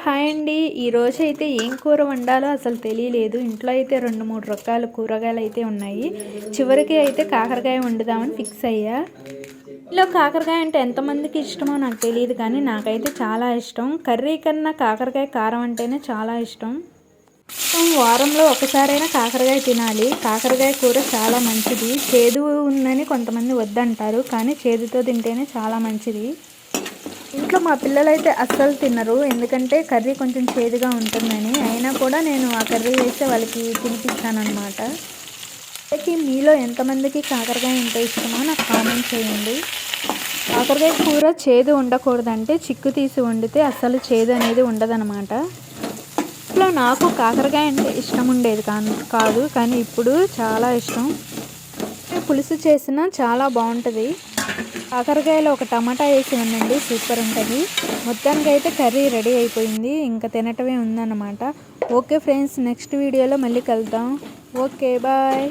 Hi అండి. ఈరోజు అయితే ఏం కూర వండాలో అసలు తెలియలేదు. ఇంట్లో అయితే 2-3 రకాల కూరగాయలు అయితే ఉన్నాయి. చివరికి అయితే కాకరకాయ వండుదామని ఫిక్స్ అయ్యా. ఇలా కాకరకాయ అంటే ఎంతమందికి ఇష్టమో నాకు తెలియదు, కానీ నాకైతే చాలా ఇష్టం. కర్రీ కన్నా కాకరకాయ కారం అంటేనే చాలా ఇష్టం. వారంలో ఒకసారైనా కాకరకాయ తినాలి. కాకరకాయ కూర చాలా మంచిది. చేదు ఉందని కొంతమంది వద్దంటారు, కానీ చేదుతో తింటేనే చాలా మంచిది. ఇంట్లో మా పిల్లలైతే అస్సలు తినరు, ఎందుకంటే కర్రీ కొంచెం చేదుగా ఉంటుందని. అయినా కూడా నేను ఆ కర్రీ వేస్తే వాళ్ళకి తినిపిస్తానమాట. మీలో ఎంతమందికి కాకరకాయ ఎంత ఇష్టమో నాకు కామెంట్ చేయండి. కాకరకాయ కూర చేదు ఉండకూడదంటే చిక్కు తీసి వండితే అస్సలు చేదు అనేది ఉండదన్నమాట. ఇంట్లో నాకు కాకరకాయ అంటే ఇష్టం ఉండేది కాదు, కానీ ఇప్పుడు చాలా ఇష్టం. పులుసు చేసినా చాలా బాగుంటుంది. కాకరకాయలో ఒక టమాటా వేసి ఉందండి, సూపర్ ఉంటుంది. మొత్తానికి అయితే కర్రీ రెడీ అయిపోయింది, ఇంకా తినటమే ఉందన్నమాట. ఓకే ఫ్రెండ్స్, నెక్స్ట్ వీడియోలో మళ్ళీ కలుద్దాం. Okay bye.